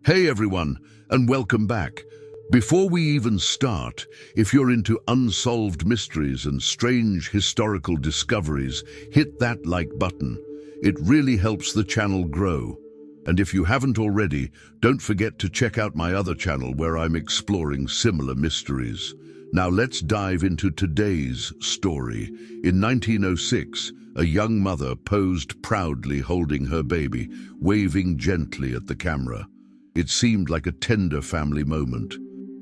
Hey everyone, and welcome back. Before we even start, if you're into unsolved mysteries and strange historical discoveries, hit that like button. It really helps the channel grow. And if you haven't already, don't forget to check out my other channel where I'm exploring similar mysteries. Now let's dive into today's story. In 1906, a young mother posed proudly holding her baby, waving gently at the camera. It seemed like a tender family moment,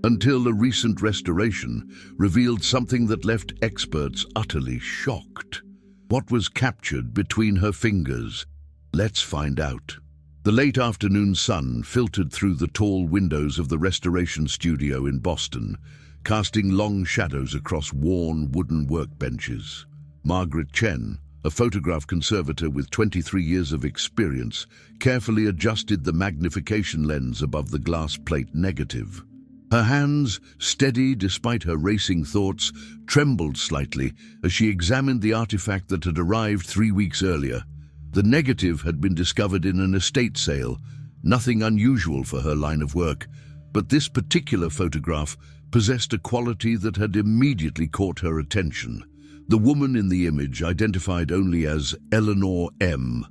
until a recent restoration revealed something that left experts utterly shocked. What was captured between her fingers? Let's find out. The late afternoon sun filtered through the tall windows of the restoration studio in Boston, casting long shadows across worn wooden workbenches. Margaret Chen, a photograph conservator with 23 years of experience, carefully adjusted the magnification lens above the glass plate negative. Her hands, steady despite her racing thoughts, trembled slightly as she examined the artifact that had arrived 3 weeks earlier. The negative had been discovered in an estate sale, nothing unusual for her line of work, but this particular photograph possessed a quality that had immediately caught her attention. The woman in the image, identified only as Eleanor M.,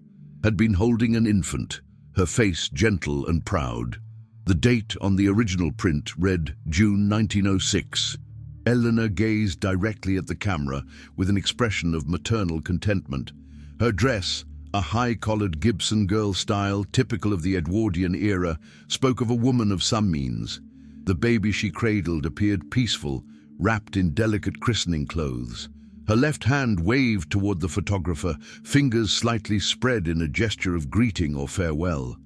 had been holding an infant, her face gentle and proud. The date on the original print read June 1906. Eleanor gazed directly at the camera with an expression of maternal contentment. Her dress, a high-collared Gibson girl style typical of the Edwardian era, spoke of a woman of some means. The baby she cradled appeared peaceful, wrapped in delicate christening clothes. Her left hand waved toward the photographer, fingers slightly spread in a gesture of greeting or farewell.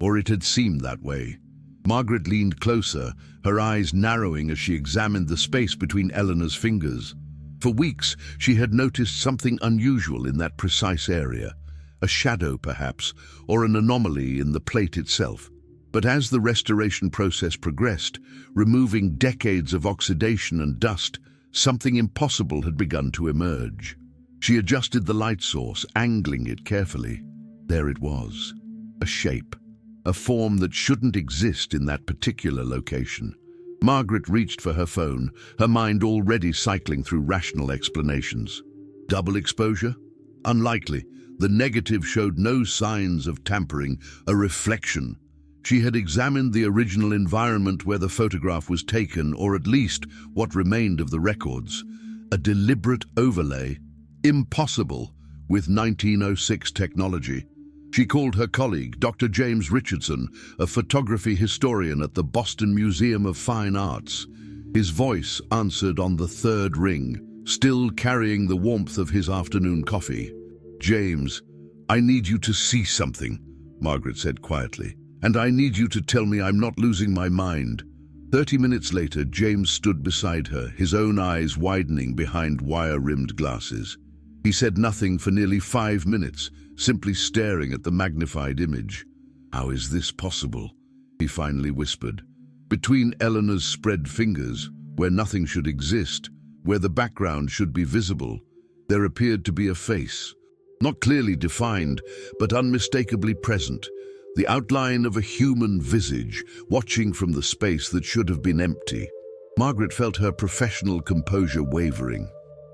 Or it had seemed that way. Margaret leaned closer, her eyes narrowing as she examined the space between Eleanor's fingers. For weeks, she had noticed something unusual in that precise area. A shadow, perhaps, or an anomaly in the plate itself. But as the restoration process progressed, removing decades of oxidation and dust, something impossible had begun to emerge. She adjusted the light source, angling it carefully. There it was, a shape, a form that shouldn't exist in that particular location. Margaret reached for her phone, her mind already cycling through rational explanations. Double exposure? Unlikely. The negative showed no signs of tampering, a reflection. She had examined the original environment where the photograph was taken, or at least what remained of the records. A deliberate overlay, impossible with 1906 technology. She called her colleague, Dr. James Richardson, a photography historian at the Boston Museum of Fine Arts. His voice answered on the third ring, still carrying the warmth of his afternoon coffee. "James, I need you to see something," Margaret said quietly. "And I need you to tell me I'm not losing my mind." 30 minutes later, James stood beside her, his own eyes widening behind wire-rimmed glasses. He said nothing for nearly 5 minutes, simply staring at the magnified image. "How is this possible?" he finally whispered. Between Eleanor's spread fingers, where nothing should exist, where the background should be visible, there appeared to be a face. Not clearly defined, but unmistakably present. The outline of a human visage, watching from the space that should have been empty. Margaret felt her professional composure wavering.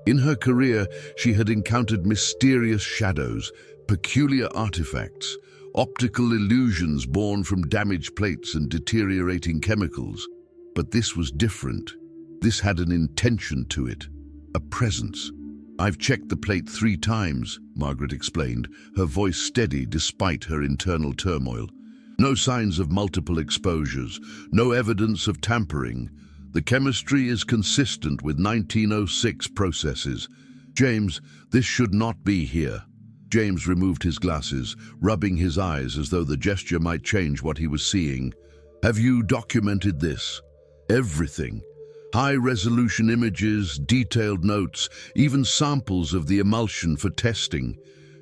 In her career, she had encountered mysterious shadows, peculiar artifacts, optical illusions born from damaged plates and deteriorating chemicals. But this was different. This had an intention to it, a presence. "I've checked the plate 3 times, Margaret explained, her voice steady despite her internal turmoil. "No signs of multiple exposures, no evidence of tampering. The chemistry is consistent with 1906 processes. James, this should not be here." James removed his glasses, rubbing his eyes as though the gesture might change what he was seeing. "Have you documented this?" "Everything. High-resolution images, detailed notes, even samples of the emulsion for testing.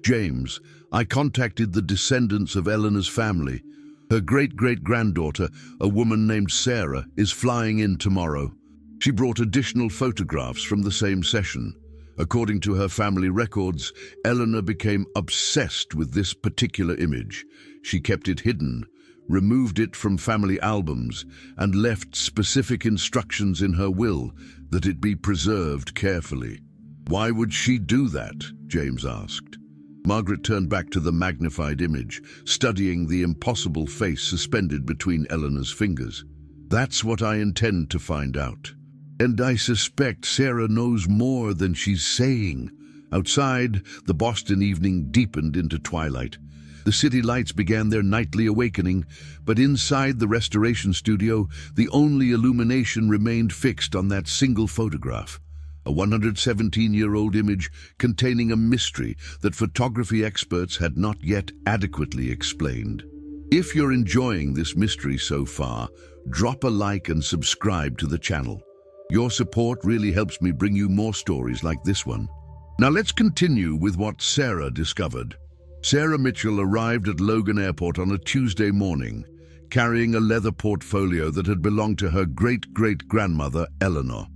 James, I contacted the descendants of Eleanor's family. Her great-great-granddaughter, a woman named Sarah, is flying in tomorrow. She brought additional photographs from the same session. According to her family records, Eleanor became obsessed with this particular image. She kept it hidden, removed it from family albums, and left specific instructions in her will that it be preserved carefully. "Why would she do that?" James asked. Margaret turned back to the magnified image, studying the impossible face suspended between Eleanor's fingers. "That's what I intend to find out. And I suspect Sarah knows more than she's saying." Outside, the Boston evening deepened into twilight. The city lights began their nightly awakening, but inside the restoration studio, the only illumination remained fixed on that single photograph. A 117-year-old image containing a mystery that photography experts had not yet adequately explained. If you're enjoying this mystery so far, drop a like and subscribe to the channel. Your support really helps me bring you more stories like this one. Now let's continue with what Sarah discovered. Sarah Mitchell arrived at Logan Airport on a Tuesday morning, carrying a leather portfolio that had belonged to her great-great-grandmother, Eleanor.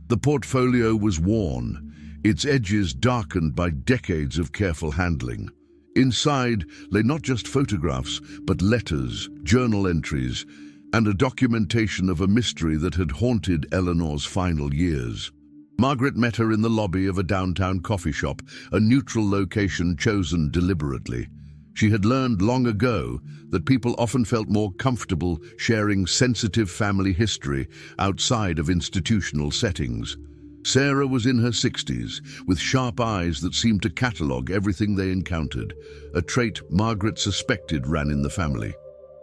The portfolio was worn, its edges darkened by decades of careful handling. Inside lay not just photographs, but letters, journal entries, and a documentation of a mystery that had haunted Eleanor's final years. Margaret met her in the lobby of a downtown coffee shop, a neutral location chosen deliberately. She had learned long ago that people often felt more comfortable sharing sensitive family history outside of institutional settings. Sarah was in her 60s, with sharp eyes that seemed to catalogue everything they encountered, a trait Margaret suspected ran in the family.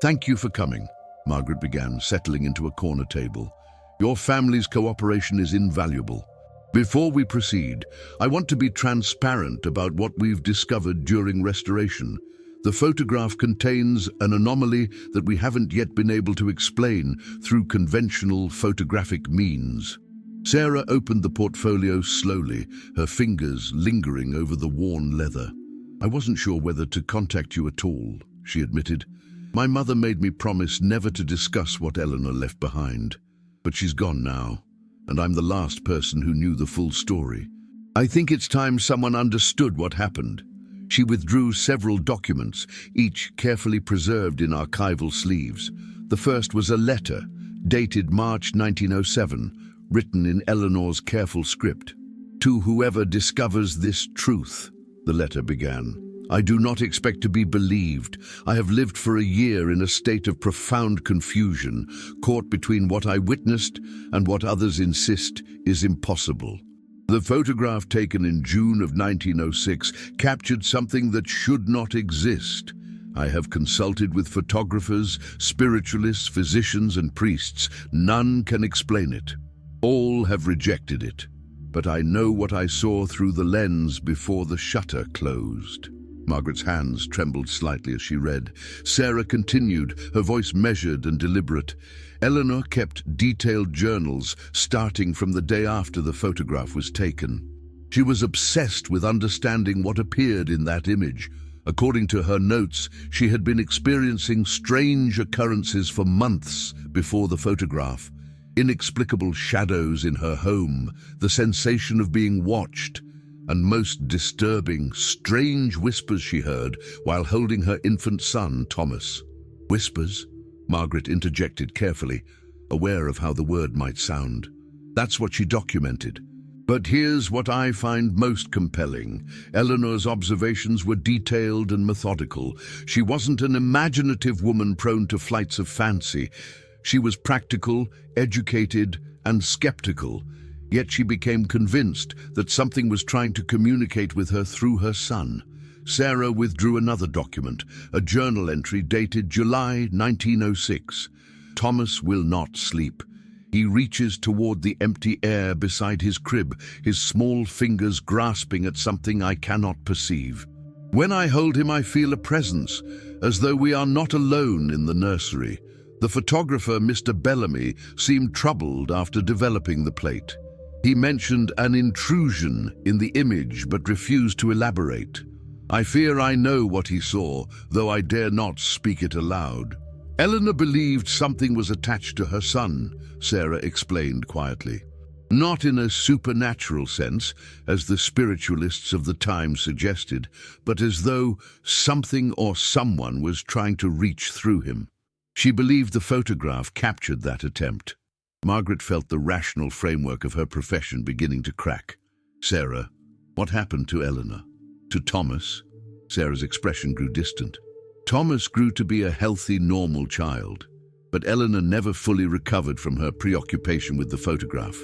"Thank you for coming," Margaret began, settling into a corner table. "Your family's cooperation is invaluable. Before we proceed, I want to be transparent about what we've discovered during restoration. The photograph contains an anomaly that we haven't yet been able to explain through conventional photographic means." Sarah opened the portfolio slowly, her fingers lingering over the worn leather. "I wasn't sure whether to contact you at all," she admitted. "My mother made me promise never to discuss what Eleanor left behind. But she's gone now, and I'm the last person who knew the full story. I think it's time someone understood what happened." She withdrew several documents, each carefully preserved in archival sleeves. The first was a letter, dated March 1907, written in Eleanor's careful script. "To whoever discovers this truth," the letter began, "I do not expect to be believed. I have lived for a year in a state of profound confusion, caught between what I witnessed and what others insist is impossible. The photograph taken in June of 1906 captured something that should not exist. I have consulted with photographers, spiritualists, physicians, and priests. None can explain it. All have rejected it. But I know what I saw through the lens before the shutter closed." Margaret's hands trembled slightly as she read. Sarah continued, her voice measured and deliberate. "Eleanor kept detailed journals starting from the day after the photograph was taken. She was obsessed with understanding what appeared in that image. According to her notes, she had been experiencing strange occurrences for months before the photograph. Inexplicable shadows in her home, the sensation of being watched, and most disturbing, strange whispers she heard while holding her infant son, Thomas." "Whispers?" Margaret interjected carefully, aware of how the word might sound. "That's what she documented. But here's what I find most compelling. Eleanor's observations were detailed and methodical. She wasn't an imaginative woman prone to flights of fancy. She was practical, educated, and skeptical. Yet she became convinced that something was trying to communicate with her through her son." Sarah withdrew another document, a journal entry dated July 1906. "Thomas will not sleep. He reaches toward the empty air beside his crib, his small fingers grasping at something I cannot perceive. When I hold him, I feel a presence, as though we are not alone in the nursery." The photographer, Mr. Bellamy, seemed troubled after developing the plate. He mentioned an intrusion in the image but refused to elaborate. "I fear I know what he saw, though I dare not speak it aloud." "Eleanor believed something was attached to her son," Sarah explained quietly. "Not in a supernatural sense, as the spiritualists of the time suggested, but as though something or someone was trying to reach through him." She believed the photograph captured that attempt. Margaret felt the rational framework of her profession beginning to crack. Sarah, what happened to Eleanor? To Thomas? Sarah's expression grew distant. Thomas grew to be a healthy, normal child, but Eleanor never fully recovered from her preoccupation with the photograph.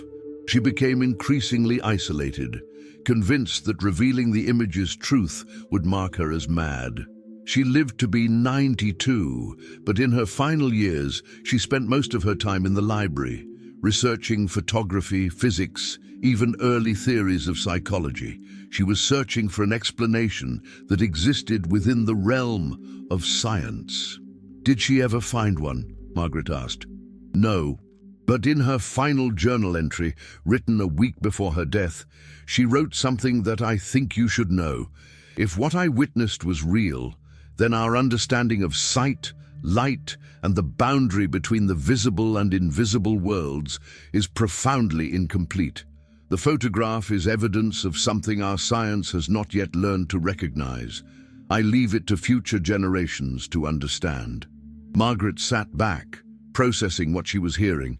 She became increasingly isolated, convinced that revealing the image's truth would mark her as mad. She lived to be 92, but in her final years, she spent most of her time in the library, researching photography, physics, even early theories of psychology. She was searching for an explanation that existed within the realm of science. Did she ever find one? Margaret asked. No. But in her final journal entry, written a week before her death, she wrote something that I think you should know. If what I witnessed was real, then our understanding of sight, light, and the boundary between the visible and invisible worlds is profoundly incomplete. The photograph is evidence of something our science has not yet learned to recognize. I leave it to future generations to understand. Margaret sat back, processing what she was hearing.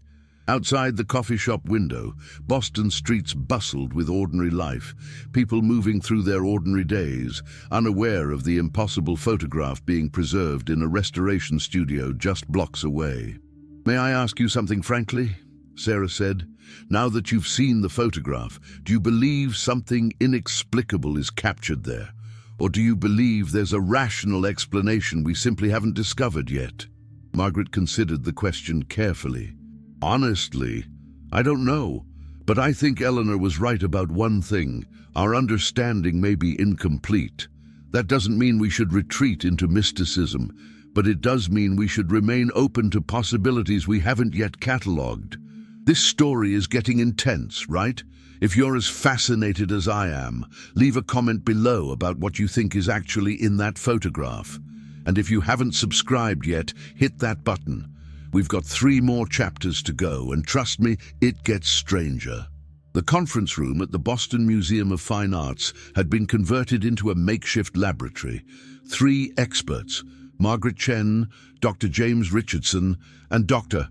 Outside the coffee shop window, Boston streets bustled with ordinary life, people moving through their ordinary days, unaware of the impossible photograph being preserved in a restoration studio just blocks away. May I ask you something frankly? Sarah said. Now that you've seen the photograph, do you believe something inexplicable is captured there? Or do you believe there's a rational explanation we simply haven't discovered yet? Margaret considered the question carefully. Honestly, I don't know, but I think Eleanor was right about one thing. Our understanding may be incomplete. That doesn't mean we should retreat into mysticism, but it does mean we should remain open to possibilities we haven't yet catalogued. This story is getting intense, right? If you're as fascinated as I am, leave a comment below about what you think is actually in that photograph. And if you haven't subscribed yet, hit that button. We've got 3 more chapters to go, and trust me, it gets stranger. The conference room at the Boston Museum of Fine Arts had been converted into a makeshift laboratory. 3 experts, Margaret Chen, Dr. James Richardson, and Dr.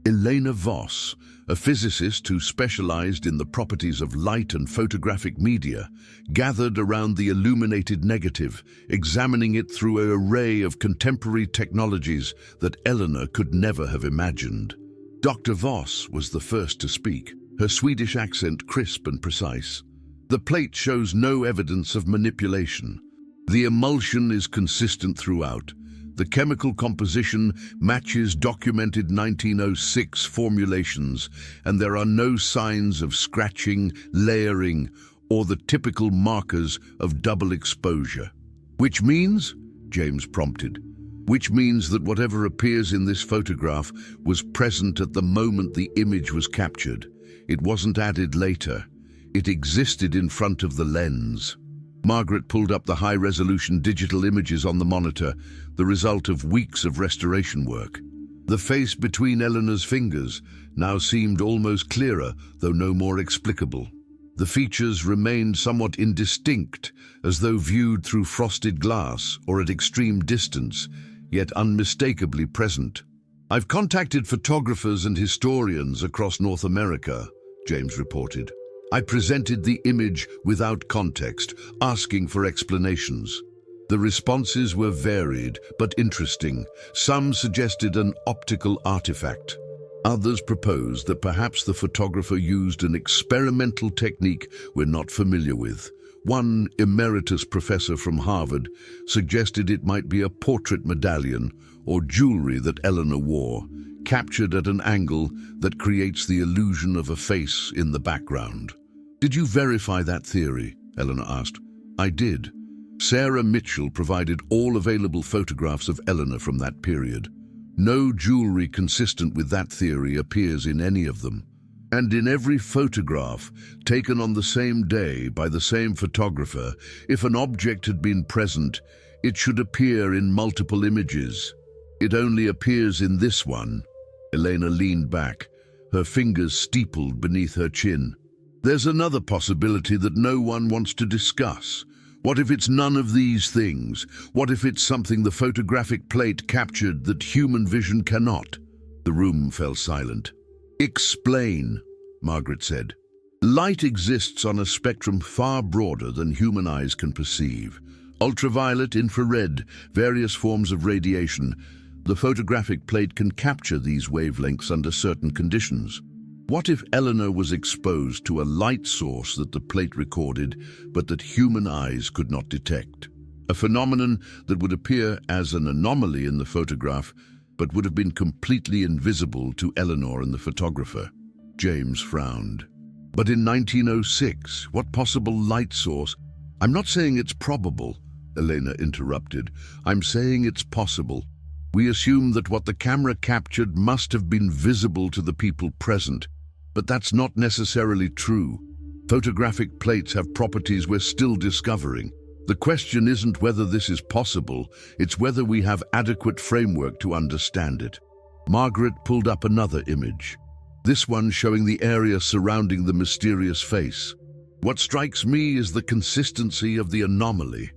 Elena Voss, a physicist who specialized in the properties of light and photographic media, gathered around the illuminated negative, examining it through an array of contemporary technologies that Eleanor could never have imagined. Dr. Voss was the first to speak, her Swedish accent crisp and precise. The plate shows no evidence of manipulation. The emulsion is consistent throughout. The chemical composition matches documented 1906 formulations, and there are no signs of scratching, layering, or the typical markers of double exposure. Which means, James prompted, which means that whatever appears in this photograph was present at the moment the image was captured. It wasn't added later. It existed in front of the lens. Margaret pulled up the high-resolution digital images on the monitor, the result of weeks of restoration work. The face between Eleanor's fingers now seemed almost clearer, though no more explicable. The features remained somewhat indistinct, as though viewed through frosted glass or at extreme distance, yet unmistakably present. I've contacted photographers and historians across North America, James reported. I presented the image without context, asking for explanations. The responses were varied but interesting. Some suggested an optical artifact. Others proposed that perhaps the photographer used an experimental technique we're not familiar with. One emeritus professor from Harvard suggested it might be a portrait medallion or jewelry that Eleanor wore, captured at an angle that creates the illusion of a face in the background. Did you verify that theory? Eleanor asked. I did. Sarah Mitchell provided all available photographs of Eleanor from that period. No jewelry consistent with that theory appears in any of them. And in every photograph, taken on the same day by the same photographer, if an object had been present, it should appear in multiple images. It only appears in this one. Elena leaned back, her fingers steepled beneath her chin. There's another possibility that no one wants to discuss. What if it's none of these things? What if it's something the photographic plate captured that human vision cannot? The room fell silent. Explain, Margaret said. Light exists on a spectrum far broader than human eyes can perceive. Ultraviolet, infrared, various forms of radiation. The photographic plate can capture these wavelengths under certain conditions. What if Eleanor was exposed to a light source that the plate recorded, but that human eyes could not detect? A phenomenon that would appear as an anomaly in the photograph, but would have been completely invisible to Eleanor and the photographer. James frowned. But in 1906, what possible light source? I'm not saying it's probable, Elena interrupted. I'm saying it's possible. We assume that what the camera captured must have been visible to the people present, but that's not necessarily true. Photographic plates have properties we're still discovering. The question isn't whether this is possible, it's whether we have adequate framework to understand it. Margaret pulled up another image, this one showing the area surrounding the mysterious face. What strikes me is the consistency of the anomaly.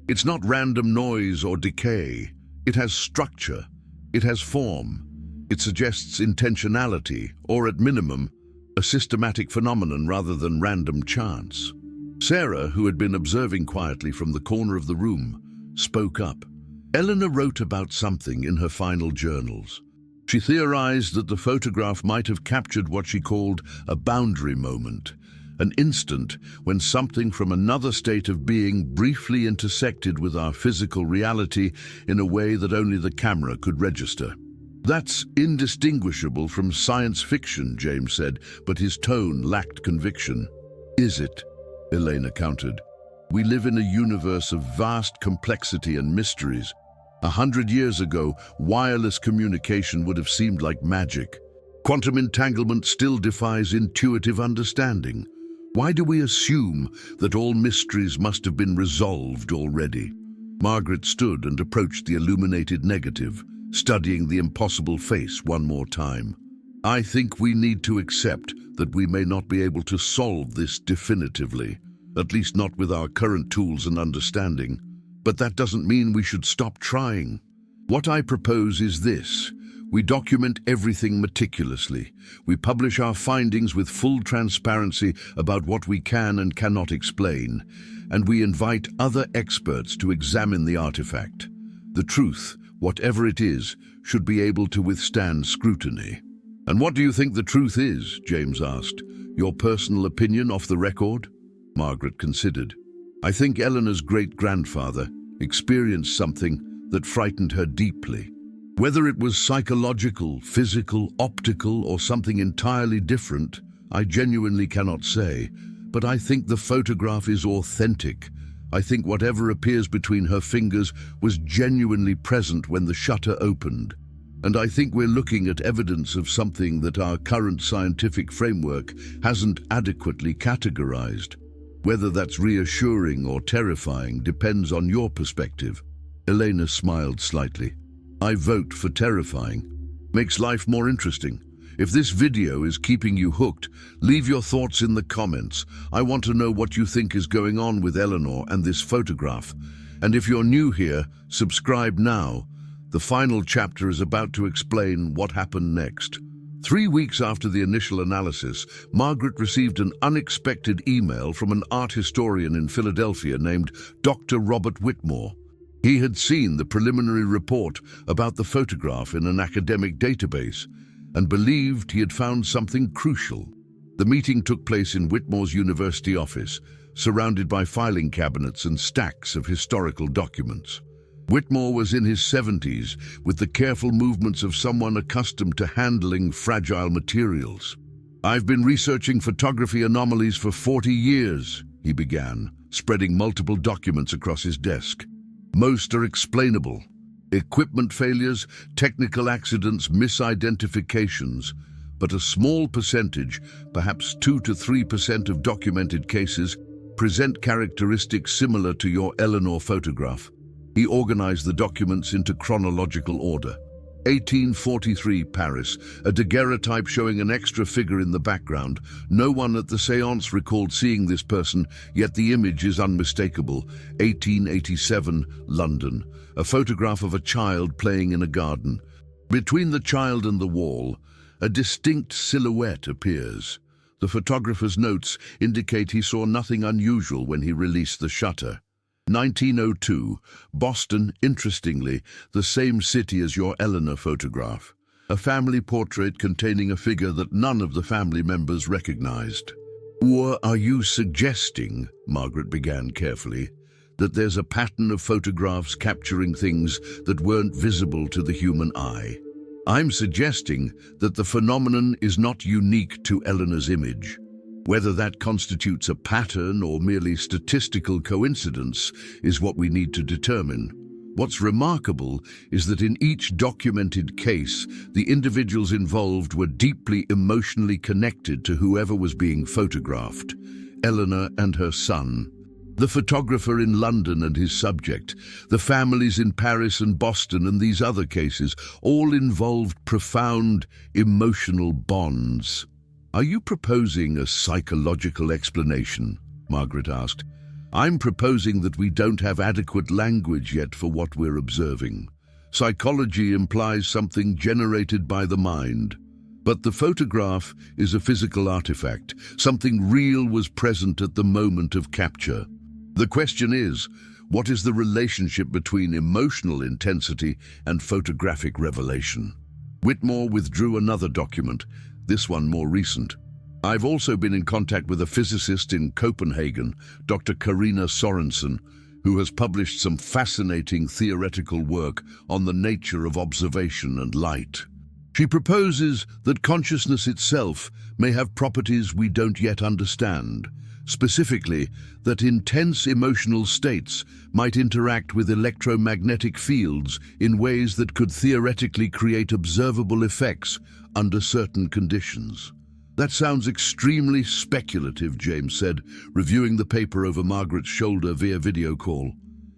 It's not random noise or decay. It has structure. It has form. It suggests intentionality, or at minimum, a systematic phenomenon rather than random chance. Sarah, who had been observing quietly from the corner of the room, spoke up. Eleanor wrote about something in her final journals. She theorized that the photograph might have captured what she called a boundary moment, an instant when something from another state of being briefly intersected with our physical reality in a way that only the camera could register. That's indistinguishable from science fiction, James said, but his tone lacked conviction. Is it? Elena countered. We live in a universe of vast complexity and mysteries. 100 years ago, wireless communication would have seemed like magic. Quantum entanglement still defies intuitive understanding. Why do we assume that all mysteries must have been resolved already? Margaret stood and approached the illuminated negative, studying the impossible face one more time. I think we need to accept that we may not be able to solve this definitively, at least not with our current tools and understanding. But that doesn't mean we should stop trying. What I propose is this. We document everything meticulously. We publish our findings with full transparency about what we can and cannot explain, and we invite other experts to examine the artifact. The truth, whatever it is, should be able to withstand scrutiny. And what do you think the truth is? James asked. Your personal opinion off the record? Margaret considered. I think Eleanor's great-grandfather experienced something that frightened her deeply. Whether it was psychological, physical, optical, or something entirely different, I genuinely cannot say, but I think the photograph is authentic. I think whatever appears between her fingers was genuinely present when the shutter opened. And I think we're looking at evidence of something that our current scientific framework hasn't adequately categorized. Whether that's reassuring or terrifying depends on your perspective. Elena smiled slightly. I vote for terrifying. Makes life more interesting. If this video is keeping you hooked, leave your thoughts in the comments. I want to know what you think is going on with Eleanor and this photograph. And if you're new here, subscribe now. The final chapter is about to explain what happened next. 3 weeks after the initial analysis, Margaret received an unexpected email from an art historian in Philadelphia named Dr. Robert Whitmore. He had seen the preliminary report about the photograph in an academic database and believed he had found something crucial. The meeting took place in Whitmore's university office, surrounded by filing cabinets and stacks of historical documents. Whitmore was in his 70s, with the careful movements of someone accustomed to handling fragile materials. I've been researching photography anomalies for 40 years, he began, spreading multiple documents across his desk. Most are explainable. Equipment failures, technical accidents, misidentifications. But a small percentage, perhaps 2 to 3% of documented cases, present characteristics similar to your Eleanor photograph. He organized the documents into chronological order. 1843 Paris, a daguerreotype showing an extra figure in the background. No one at the séance recalled seeing this person, yet the image is unmistakable. 1887 London, a photograph of a child playing in a garden. Between the child and the wall, a distinct silhouette appears. The photographer's notes indicate he saw nothing unusual when he released the shutter. 1902, Boston, interestingly, the same city as your Eleanor photograph. A family portrait containing a figure that none of the family members recognized. Or are you suggesting, Margaret began carefully, that there's a pattern of photographs capturing things that weren't visible to the human eye? I'm suggesting that the phenomenon is not unique to Eleanor's image. Whether that constitutes a pattern or merely statistical coincidence is what we need to determine. What's remarkable is that in each documented case, the individuals involved were deeply emotionally connected to whoever was being photographed, Eleanor and her son, the photographer in London and his subject, the families in Paris and Boston and these other cases, all involved profound emotional bonds. Are you proposing a psychological explanation? Margaret asked. I'm proposing that we don't have adequate language yet for what we're observing. Psychology implies something generated by the mind. But the photograph is a physical artifact. Something real was present at the moment of capture. The question is, what is the relationship between emotional intensity and photographic revelation? Whitmore withdrew another document, this one more recent. I've also been in contact with a physicist in Copenhagen, Dr. Karina Sorensen, who has published some fascinating theoretical work on the nature of observation and light. She proposes that consciousness itself may have properties we don't yet understand, specifically that intense emotional states might interact with electromagnetic fields in ways that could theoretically create observable effects under certain conditions. That sounds extremely speculative, James said, reviewing the paper over Margaret's shoulder via video call.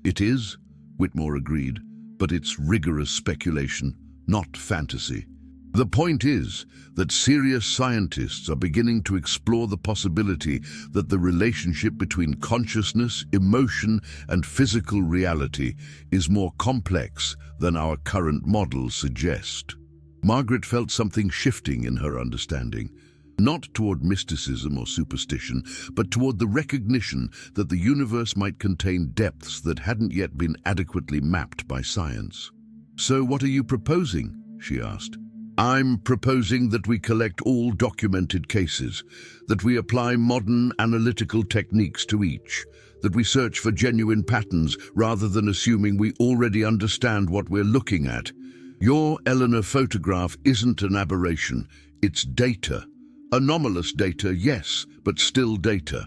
It is, Whitmore agreed, but it's rigorous speculation, not fantasy. The point is that serious scientists are beginning to explore the possibility that the relationship between consciousness, emotion, and physical reality is more complex than our current models suggest. Margaret felt something shifting in her understanding, not toward mysticism or superstition, but toward the recognition that the universe might contain depths that hadn't yet been adequately mapped by science. So what are you proposing? She asked. I'm proposing that we collect all documented cases, that we apply modern analytical techniques to each, that we search for genuine patterns rather than assuming we already understand what we're looking at. Your Eleanor photograph isn't an aberration, it's data. Anomalous data, yes, but still data.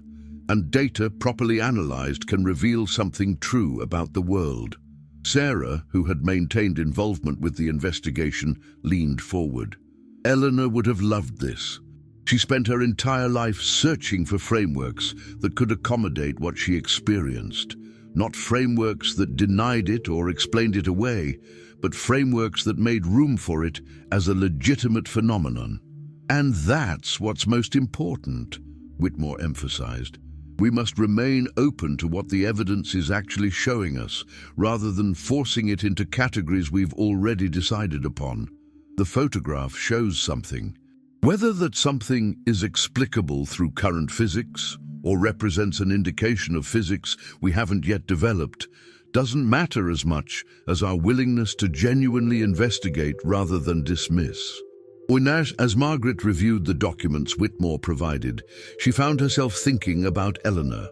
And data properly analyzed can reveal something true about the world. Sarah, who had maintained involvement with the investigation, leaned forward. Eleanor would have loved this. She spent her entire life searching for frameworks that could accommodate what she experienced. Not frameworks that denied it or explained it away, but frameworks that made room for it as a legitimate phenomenon. And that's what's most important, Whitmore emphasized. We must remain open to what the evidence is actually showing us, rather than forcing it into categories we've already decided upon. The photograph shows something. Whether that something is explicable through current physics, or represents an indication of physics we haven't yet developed, doesn't matter as much as our willingness to genuinely investigate rather than dismiss. As Margaret reviewed the documents Whitmore provided, she found herself thinking about Eleanor,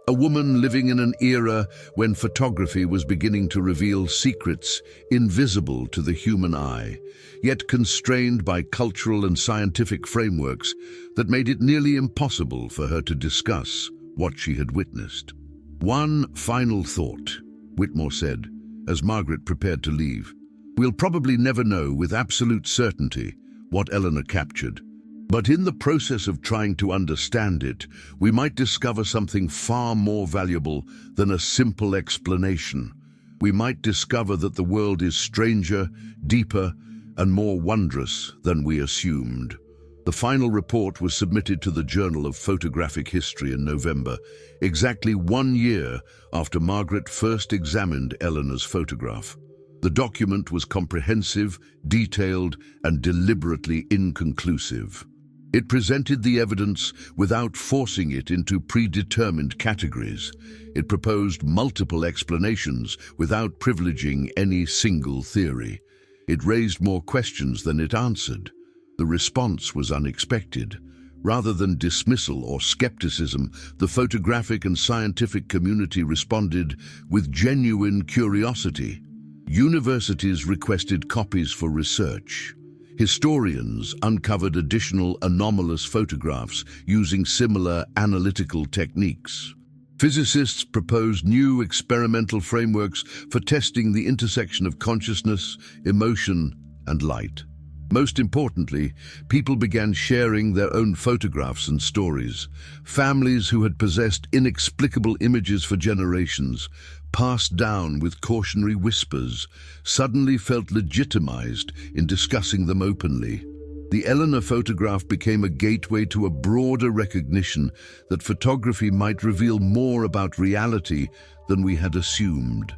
a woman living in an era when photography was beginning to reveal secrets invisible to the human eye, yet constrained by cultural and scientific frameworks that made it nearly impossible for her to discuss what she had witnessed. One final thought, Whitmore said, as Margaret prepared to leave. We'll probably never know with absolute certainty what Eleanor captured, but in the process of trying to understand it, we might discover something far more valuable than a simple explanation. We might discover that the world is stranger, deeper, and more wondrous than we assumed. The final report was submitted to the Journal of Photographic History in November, exactly 1 year after Margaret first examined Eleanor's photograph. The document was comprehensive, detailed, and deliberately inconclusive. It presented the evidence without forcing it into predetermined categories. It proposed multiple explanations without privileging any single theory. It raised more questions than it answered. The response was unexpected. Rather than dismissal or skepticism, the photographic and scientific community responded with genuine curiosity. Universities requested copies for research. Historians uncovered additional anomalous photographs using similar analytical techniques. Physicists proposed new experimental frameworks for testing the intersection of consciousness, emotion, and light. Most importantly, people began sharing their own photographs and stories. Families who had possessed inexplicable images for generations, passed down with cautionary whispers, suddenly felt legitimized in discussing them openly. The Eleanor photograph became a gateway to a broader recognition that photography might reveal more about reality than we had assumed.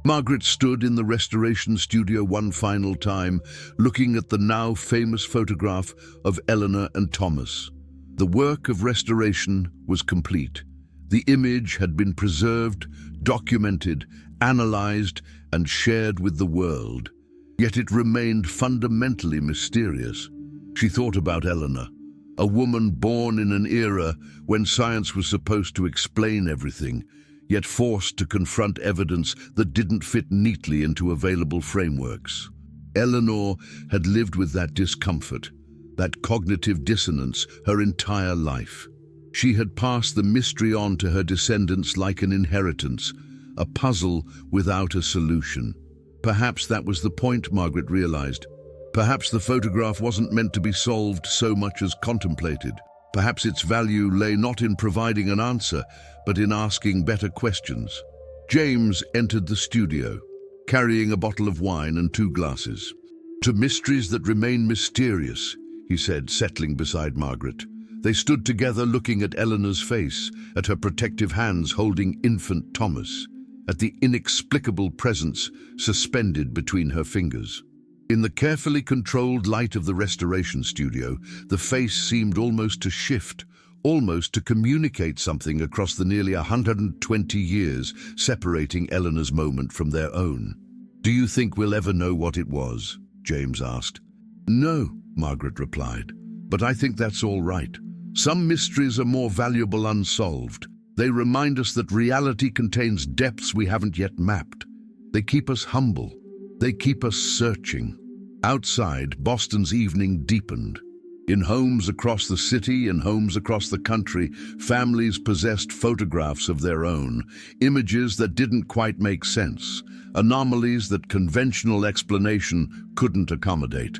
Margaret stood in the restoration studio one final time, looking at the now famous photograph of Eleanor and Thomas. The work of restoration was complete. The image had been preserved, documented, analyzed, and shared with the world. Yet it remained fundamentally mysterious. She thought about Eleanor, a woman born in an era when science was supposed to explain everything, yet forced to confront evidence that didn't fit neatly into available frameworks. Eleanor had lived with that discomfort, that cognitive dissonance, her entire life. She had passed the mystery on to her descendants like an inheritance, a puzzle without a solution. Perhaps that was the point, Margaret realized. Perhaps the photograph wasn't meant to be solved so much as contemplated. Perhaps its value lay not in providing an answer, but in asking better questions. James entered the studio, carrying a bottle of wine and 2 glasses. "To mysteries that remain mysterious," he said, settling beside Margaret. They stood together looking at Eleanor's face, at her protective hands holding infant Thomas, at the inexplicable presence suspended between her fingers. In the carefully controlled light of the restoration studio, the face seemed almost to shift, almost to communicate something across the nearly 120 years separating Eleanor's moment from their own. "Do you think we'll ever know what it was?" James asked. "No," Margaret replied, "but I think that's all right. Some mysteries are more valuable unsolved. They remind us that reality contains depths we haven't yet mapped. They keep us humble. They keep us searching." Outside, Boston's evening deepened. In homes across the city and homes across the country, families possessed photographs of their own, images that didn't quite make sense, anomalies that conventional explanation couldn't accommodate.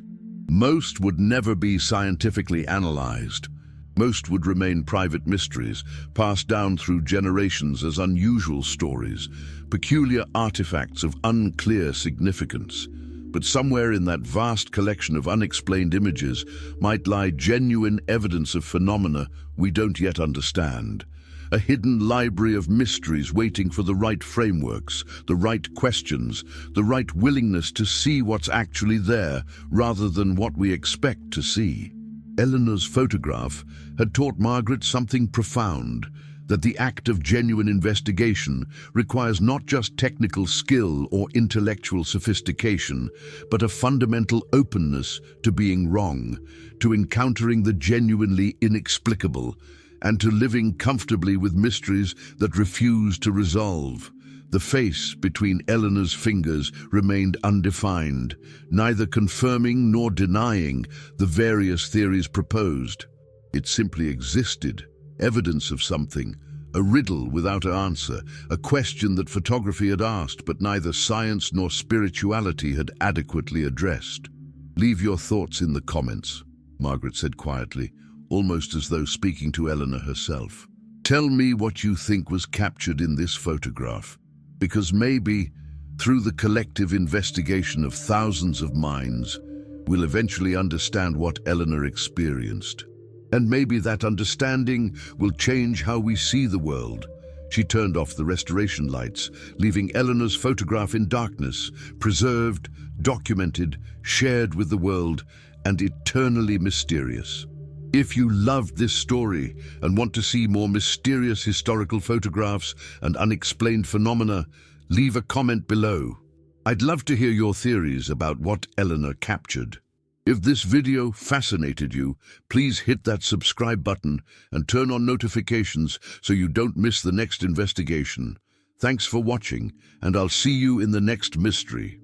Most would never be scientifically analyzed. Most would remain private mysteries, passed down through generations as unusual stories, peculiar artifacts of unclear significance. But somewhere in that vast collection of unexplained images might lie genuine evidence of phenomena we don't yet understand. A hidden library of mysteries waiting for the right frameworks, the right questions, the right willingness to see what's actually there rather than what we expect to see. Eleanor's photograph had taught Margaret something profound, that the act of genuine investigation requires not just technical skill or intellectual sophistication, but a fundamental openness to being wrong, to encountering the genuinely inexplicable, and to living comfortably with mysteries that refuse to resolve. The face between Eleanor's fingers remained undefined, neither confirming nor denying the various theories proposed. It simply existed, evidence of something, a riddle without an answer, a question that photography had asked but neither science nor spirituality had adequately addressed. "Leave your thoughts in the comments," Margaret said quietly, almost as though speaking to Eleanor herself. "Tell me what you think was captured in this photograph. Because maybe, through the collective investigation of thousands of minds, we'll eventually understand what Eleanor experienced. And maybe that understanding will change how we see the world. She turned off the restoration lights, leaving Eleanor's photograph in darkness, preserved, documented, shared with the world, and eternally mysterious. If you loved this story and want to see more mysterious historical photographs and unexplained phenomena, leave a comment below. I'd love to hear your theories about what Eleanor captured. If this video fascinated you, please hit that subscribe button and turn on notifications so you don't miss the next investigation. Thanks for watching, and I'll see you in the next mystery.